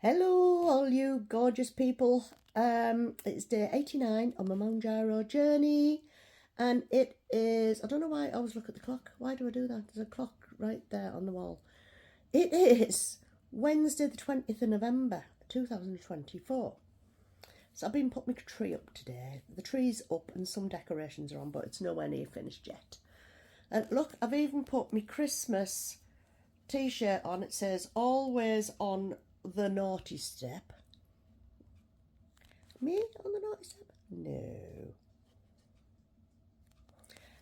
Hello, all you gorgeous people. It's day 89 on my Mounjaro journey, and it is, I don't know why I always look at the clock. Why do I do that? There's a clock right there on the wall. It is Wednesday the 20th of November 2024. So I've been putting my tree up today. The tree's up and some decorations are on, but it's nowhere near finished yet. And look, I've even put my Christmas t-shirt on. It says always on the naughty step. Me on the naughty step? No.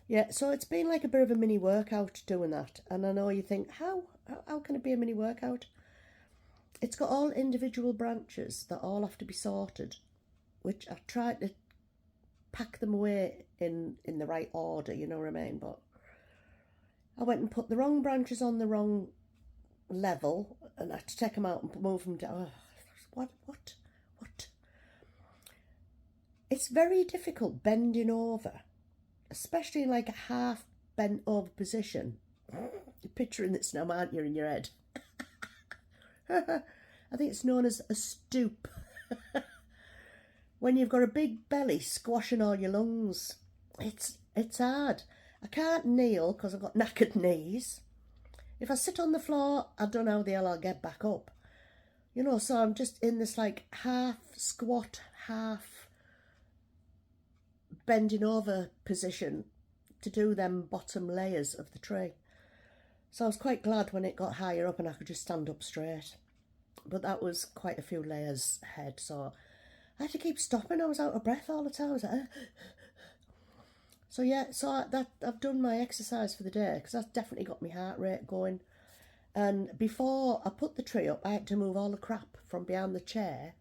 Yeah, so it's been like a bit of a mini workout doing that. And I know you think, how can it be a mini workout? It's got all individual branches that all have to be sorted, which I tried to pack them away in the right order, you know what I mean? But I went and put the wrong branches on the wrong level, and I had to take them out and move them down. What? It's very difficult bending over, especially in like a half bent over position. You're picturing this now, aren't you, in your head? I think it's known as a stoop. When you've got a big belly squashing all your lungs, it's hard. I can't kneel because I've got knackered knees. If I sit on the floor, I don't know how the hell I'll get back up. You know, so I'm just in this like half squat, half bending over position to do them bottom layers of the tree. So I was quite glad when it got higher up and I could just stand up straight. But that was quite a few layers ahead, so I had to keep stopping. I was out of breath all the time. I was like, So yeah, so that I've done my exercise for the day, because that's definitely got my heart rate going. And before I put the tree up, I had to move all the crap from behind the chair,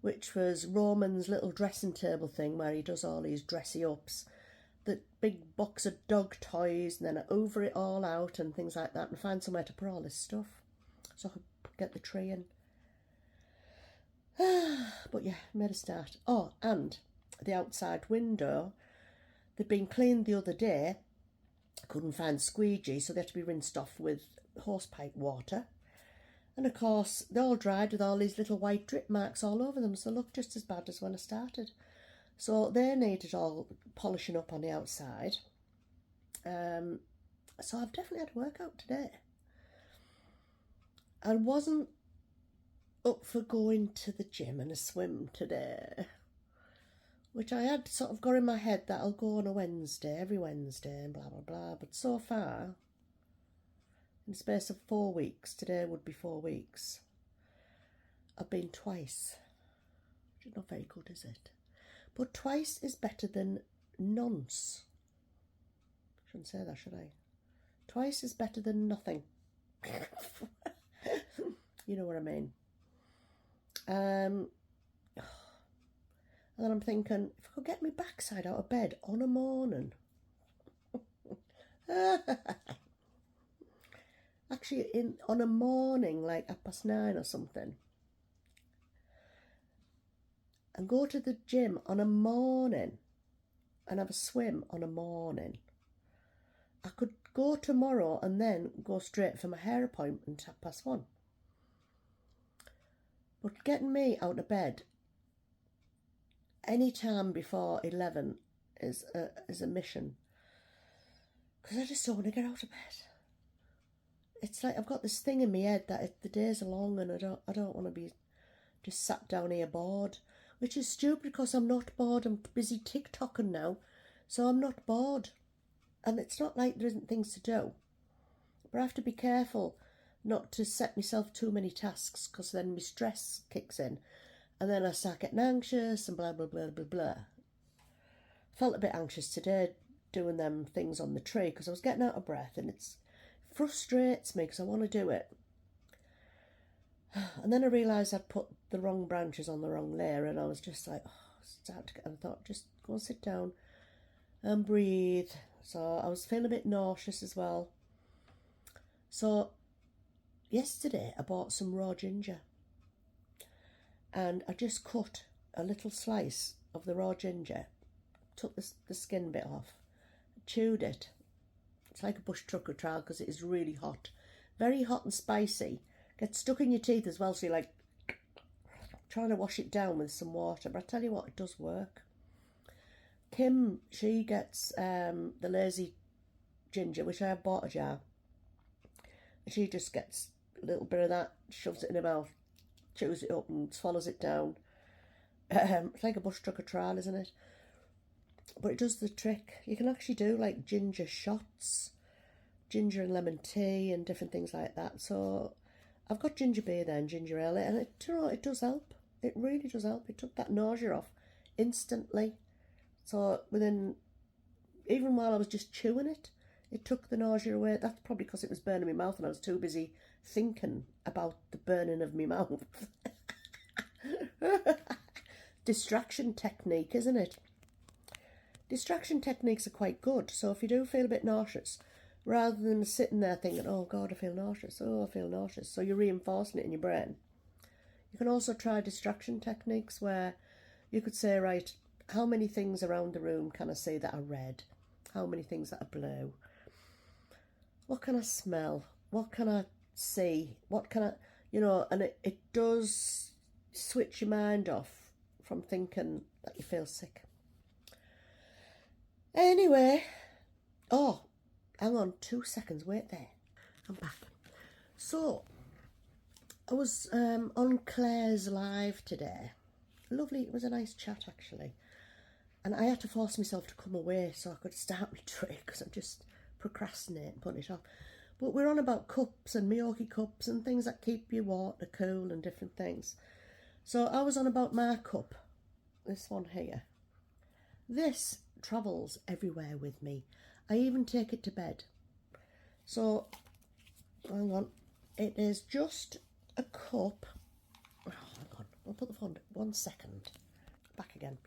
which was Roman's little dressing table thing where he does all these dressy ups. The big box of dog toys, and then I over it all out and things like that, and find somewhere to put all this stuff so I could get the tree in. But yeah, made a start. Oh, and the outside window, they'd been cleaned the other day. I couldn't find squeegee, so they had to be rinsed off with hosepipe water. And of course, they all dried with all these little white drip marks all over them, so they looked just as bad as when I started. So they needed all polishing up on the outside. So I've definitely had a workout today. I wasn't up for going to the gym and a swim today, which I had sort of got in my head that I'll go on a Wednesday, every Wednesday, and blah, blah, blah. But so far, in the space of 4 weeks, today would be 4 weeks, I've been twice. Which is not very good, is it? But twice is better than nonce. Shouldn't say that, should I? Twice is better than nothing. You know what I mean. And then I'm thinking, if I could get my backside out of bed on a morning. Actually, on a morning, like 9:30 or something. And go to the gym on a morning and have a swim on a morning. I could go tomorrow and then go straight for my hair appointment at 1:30. But getting me out of bed any time before 11 is a mission, because I just don't want to get out of bed. It's like I've got this thing in my head that the days are long and I don't want to be just sat down here bored, which is stupid because I'm not bored. I'm busy TikToking now, so I'm not bored. And it's not like there isn't things to do, but I have to be careful not to set myself too many tasks, because then my stress kicks in and then I start getting anxious and blah, blah, blah, blah, blah. Felt a bit anxious today doing them things on the tree because I was getting out of breath, and it frustrates me because I want to do it. And then I realised I'd put the wrong branches on the wrong layer, and I was just like, I thought, just go and sit down and breathe. So I was feeling a bit nauseous as well. So yesterday I bought some raw ginger, and I just cut a little slice of the raw ginger, took the skin bit off, chewed it. It's like a bush tucker trial because it is really hot, very hot and spicy. Gets stuck in your teeth as well, so you're like trying to wash it down with some water, but I tell you what, it does work. Kim, she gets the lazy ginger, which I have bought a jar. She just gets a little bit of that, shoves it in her mouth, chews it up and swallows it down. It's like a bush tucker trial, isn't it? But it does the trick. You can actually do like ginger shots, ginger and lemon tea and different things like that. So I've got ginger beer there and ginger ale, and it does help. It really does help. It took that nausea off instantly. So even while I was just chewing it, it took the nausea away. That's probably because it was burning my mouth and I was too busy thinking about the burning of my mouth. Distraction technique, isn't it? Distraction techniques are quite good. So if you do feel a bit nauseous, rather than sitting there thinking, oh God, I feel nauseous, oh, I feel nauseous, so you're reinforcing it in your brain. You can also try distraction techniques where you could say, right, how many things around the room can I see that are red? How many things that are blue? What can I smell? What can I see? What can I, and it does switch your mind off from thinking that you feel sick. Anyway, oh, hang on 2 seconds, wait there. I'm back. So, I was on Claire's live today. Lovely, it was a nice chat actually. And I had to force myself to come away so I could start my tray because I'm just procrastinating, putting it off. But we're on about cups and Miyoki cups and things that keep your water cool and different things. So I was on about my cup, this one here. This travels everywhere with me. I even take it to bed. So, hang on, it is just a cup. Oh, hang on, I'll put the phone down 1 second. Back again.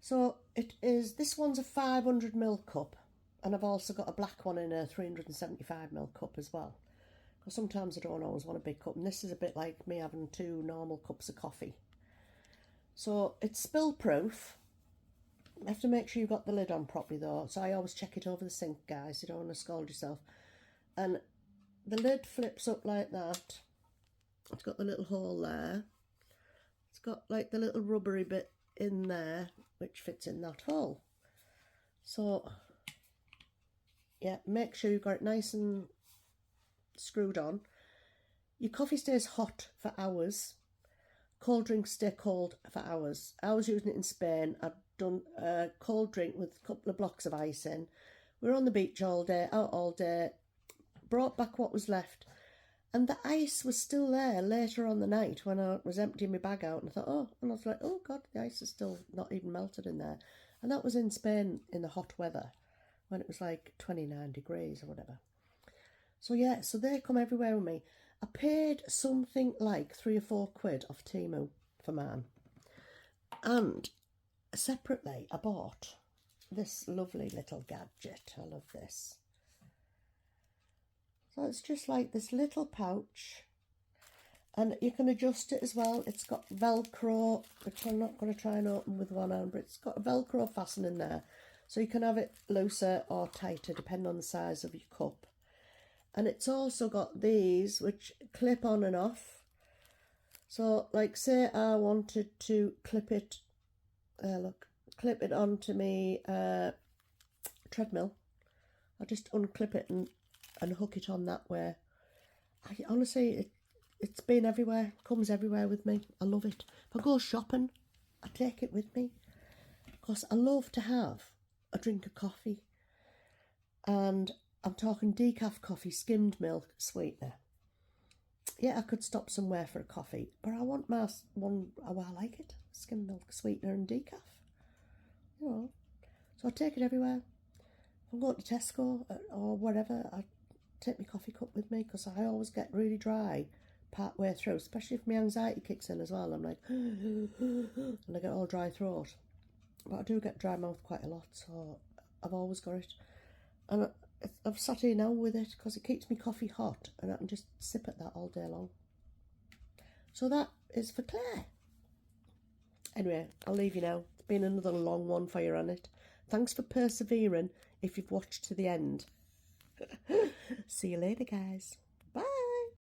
So it is, this one's a 500ml cup, and I've also got a black one in a 375ml cup as well. Because sometimes I don't always want a big cup, and this is a bit like me having 2 normal cups of coffee. So it's spill proof. You have to make sure you've got the lid on properly though, so I always check it over the sink, guys, you don't want to scald yourself. And the lid flips up like that. It's got the little hole there. It's got like the little rubbery bit in there which fits in that hole. So yeah, make sure you've got it nice and screwed on. Your coffee stays hot for hours. Cold drinks stay cold for hours. I was using it in Spain. I'd done a cold drink with a couple of blocks of ice in. We were on the beach all day, out all day, brought back what was left. And the ice was still there later on the night when I was emptying my bag out, and I thought, oh, and I was like, oh God, the ice is still not even melted in there. And that was in Spain in the hot weather when it was like 29 degrees or whatever. So yeah, so they come everywhere with me. I paid something like 3 or 4 quid off Temu for mine. And separately, I bought this lovely little gadget. I love this. So it's just like this little pouch, and you can adjust it as well. It's got Velcro, which I'm not going to try and open with one hand, but it's got a Velcro fastening there, so you can have it looser or tighter depending on the size of your cup. And it's also got these which clip on and off. So like say I wanted to clip it, clip it onto me treadmill, I just unclip it and hook it on that way. Honestly, it's been everywhere, comes everywhere with me. I love it. If I go shopping, I take it with me because I love to have a drink of coffee, and I'm talking decaf coffee, skimmed milk, sweetener. Yeah, I could stop somewhere for a coffee, but I want my one, oh, I like it, skimmed milk, sweetener and decaf, so I take it everywhere. If I'm going to Tesco or whatever, I take my coffee cup with me because I always get really dry part way through, especially if my anxiety kicks in as well. I'm like, and I get all dry throat. But I do get dry mouth quite a lot, so I've always got it. And I've sat here now with it because it keeps me coffee hot, and I can just sip at that all day long. So that is for Claire. Anyway, I'll leave you now. It's been another long one for you on it. Thanks for persevering if you've watched to the end. See you later, guys.